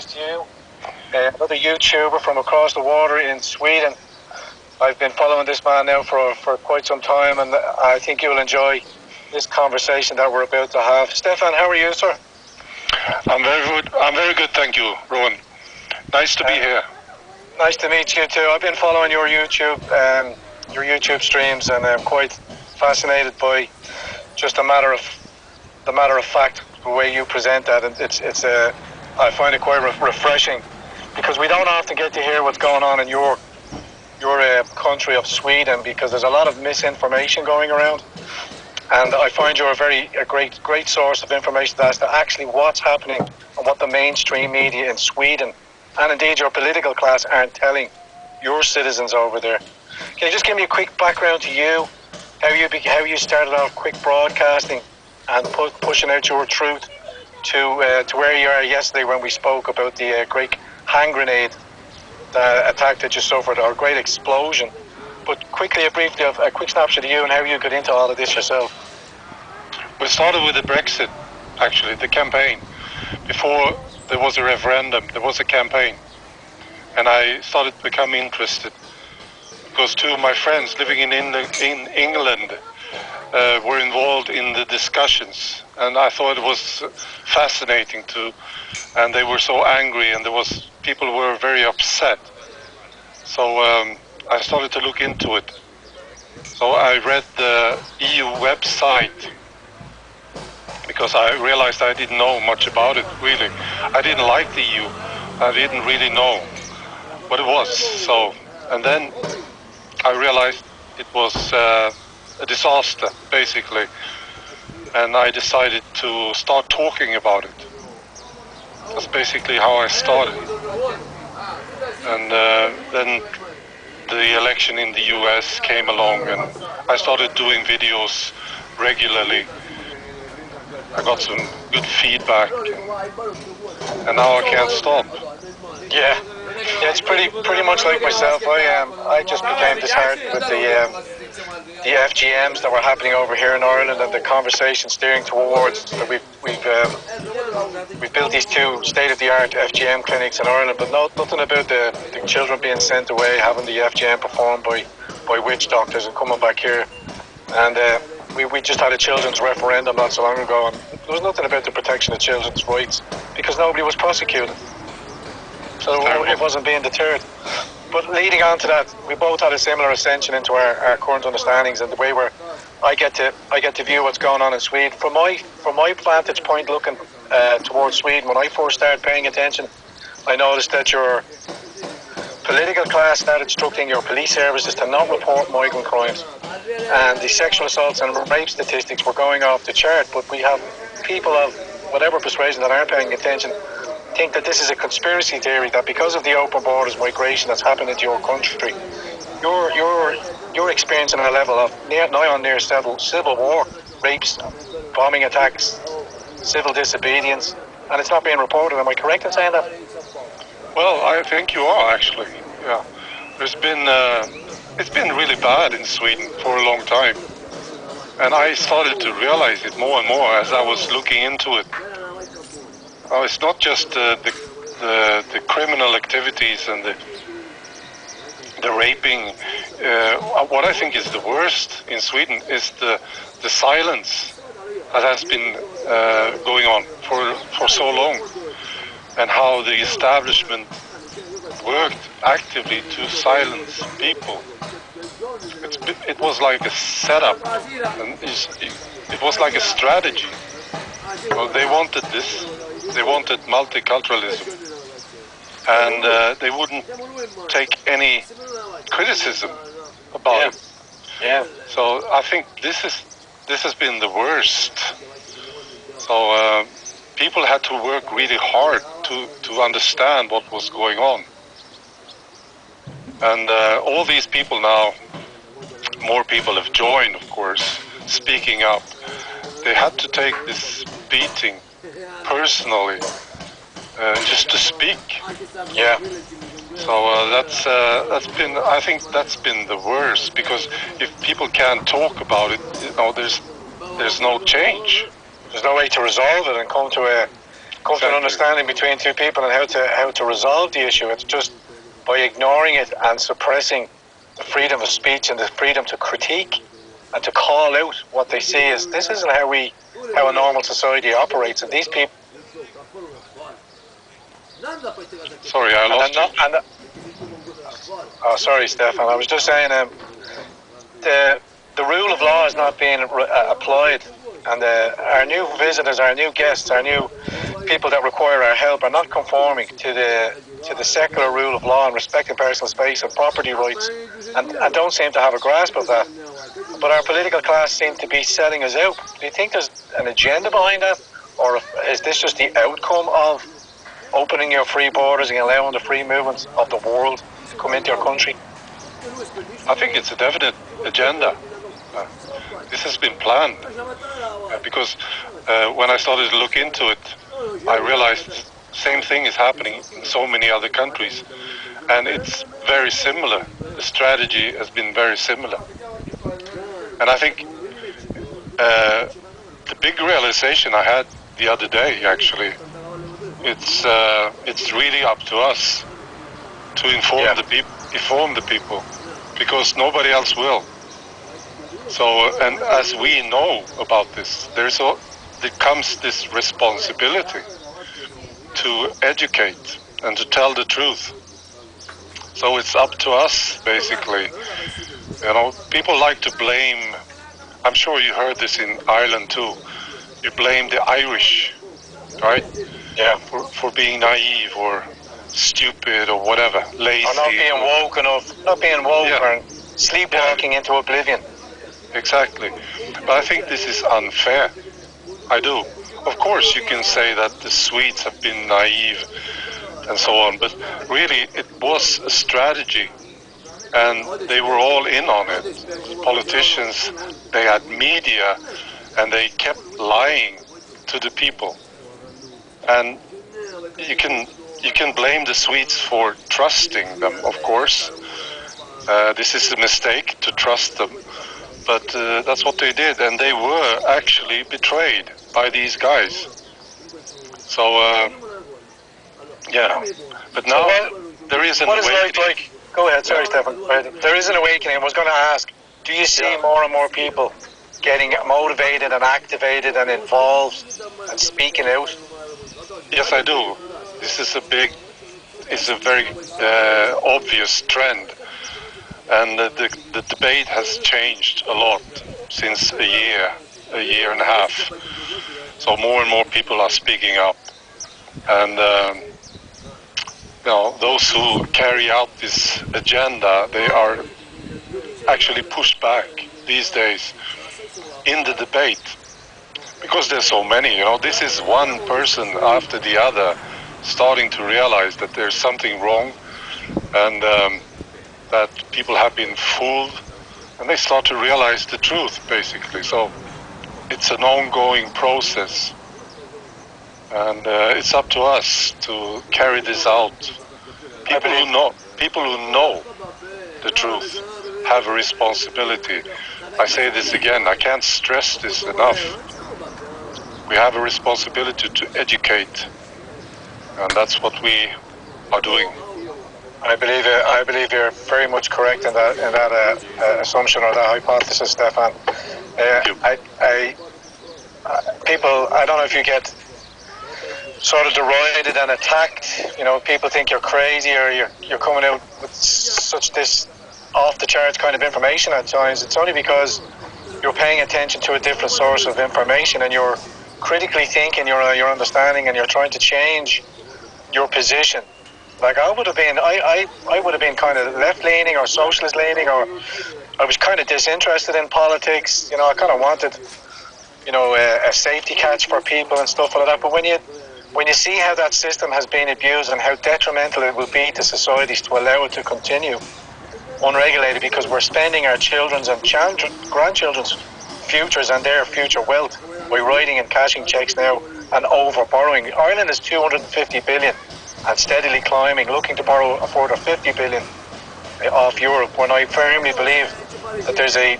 congratulations to you. Another YouTuber from across the water in Sweden. I've been following this man now for quite some time, and I think you'll enjoy this conversation that we're about to have. Stefan, how are you, sir? I'm very good, thank you, Rowen. Nice to be here. Nice to meet you too. I've been following your YouTube streams, and I'm quite fascinated by just the matter of fact, the way you present that, and I find it quite refreshing, because we don't often get to hear what's going on in your country of Sweden, because there's a lot of misinformation going around, and I find you're a great source of information as to actually what's happening and what the mainstream media in Sweden and indeed your political class aren't telling your citizens over there. Can you just give me a quick background to you, how you started off quick broadcasting and pushing out your truth to where you are yesterday when we spoke about the great hand grenade attack that you suffered, or great explosion? But quickly, a quick snapshot of you and how you got into all of this yourself. We started with the Brexit, actually, the campaign. Before there was a referendum, there was a campaign. And I started to become interested, because two of my friends living in England were involved in the discussions. And I thought it was fascinating and they were so angry, and people were very upset. So I started to look into it. So I read the EU website, because I realized I didn't know much about it, really. I didn't like the EU. I didn't really know what it was. And then I realized it was a disaster, basically. And I decided to start talking about it. That's basically how I started. And then the election in the US came along, and I started doing videos regularly. I got some good feedback, and now I can't stop. Yeah, it's pretty much like myself. I just became disheartened with the FGMs that were happening over here in Ireland, and the conversation steering towards that we've built these two state-of-the-art FGM clinics in Ireland, but nothing about the children being sent away, having the FGM performed by witch doctors and coming back here. And we just had a children's referendum not so long ago, and there was nothing about the protection of children's rights, because nobody was prosecuted. So it wasn't being deterred. But leading on to that, we both had a similar ascension into our current understandings, and the way where I get to view what's going on in Sweden. From my vantage point, looking towards Sweden, when I first started paying attention, I noticed that your political class started instructing your police services to not report migrant crimes, and the sexual assaults and rape statistics were going off the chart. But we have people of whatever persuasion that aren't paying attention think that this is a conspiracy theory, that because of the open borders migration that's happened into your country, you're experiencing a level of near civil war, rapes, bombing attacks, civil disobedience, and it's not being reported. Am I correct in saying that? Well, I think you are, actually. Yeah, it's been really bad in Sweden for a long time, and I started to realize it more and more as I was looking into it. It's not just the criminal activities and the raping. What I think is the worst in Sweden is the silence that has been going on for so long, and how the establishment worked actively to silence people. It was like a setup, and it was like a strategy. Well, they wanted this. They wanted multiculturalism, and they wouldn't take any criticism about it. Yeah. So I think this has been the worst. So people had to work really hard to understand what was going on, and all these people now, more people have joined, of course, speaking up. They had to take this beating personally, just to speak. Yeah. So I think that's been the worst, because if people can't talk about it, there's no change. There's no way to resolve it and come to come to an understanding between two people and how to resolve the issue. It's just by ignoring it and suppressing the freedom of speech and the freedom to critique and to call out what they see as this isn't how a normal society operates. And these people. Sorry, I lost you. Oh, sorry, Stefan. I was just saying the rule of law is not being applied, and our new visitors, our new guests, our new people that require our help are not conforming to the secular rule of law and respecting personal space and property rights, and don't seem to have a grasp of that. But our political class seem to be selling us out. Do you think there's an agenda behind that, or is this just the outcome of opening your free borders and allowing the free movements of the world to come into your country? I think it's a definite agenda. This has been planned because when I started to look into it, I realized the same thing is happening in so many other countries, and it's very similar. The strategy has been very similar, and I think the big realization I had the other day, actually, it's really up to us to inform the people, because nobody else will. So, and as we know about this, there comes this responsibility to educate and to tell the truth. So it's up to us, basically. People like to blame, I'm sure you heard this in Ireland too, you blame the Irish, right? Yeah. For being naive or stupid or whatever, lazy. Or not being woke enough, or sleepwalking into oblivion. Exactly. But I think this is unfair. I do. Of course you can say that the Swedes have been naive and so on, but really it was a strategy and they were all in on it. Politicians, they had media, and they kept lying to the people. And you can blame the Swedes for trusting them, of course. This is a mistake to trust them. But that's what they did, and they were actually betrayed by these guys. So, yeah. But now there is an awakening. Go ahead, sorry, Stefan. There is an awakening. I was going to ask, do you see more and more people getting motivated and activated and involved and speaking out? Yes, I do. This is it's a very obvious trend. And the debate has changed a lot since a year and a half. So more and more people are speaking up. And those who carry out this agenda, they are actually pushed back these days in the debate. Because there's so many, this is one person after the other starting to realize that there's something wrong, and that people have been fooled, and they start to realize the truth, basically. So it's an ongoing process, and it's up to us to carry this out. People who know the truth have a responsibility. I say this again, I can't stress this enough. We have a responsibility to educate, and that's what we are doing. I believe you're very much correct in that assumption or that hypothesis, Stefan. People, I don't know if you get sort of derided and attacked. People think you're crazy or you're coming out with such this off the charts kind of information at times. It's only because you're paying attention to a different source of information and you're critically thinking, you're understanding, and you're trying to change your position. Like I would have been kind of left-leaning or socialist-leaning, or I was kind of disinterested in politics. I kind of wanted, a safety catch for people and stuff like that. But when you see how that system has been abused and how detrimental it will be to societies to allow it to continue unregulated, because we're spending our children's and grandchildren's futures and their future wealth by writing and cashing checks now and over borrowing. Ireland is 250 billion. And steadily climbing, looking to borrow a further 50 billion off Europe. When I firmly believe that there's a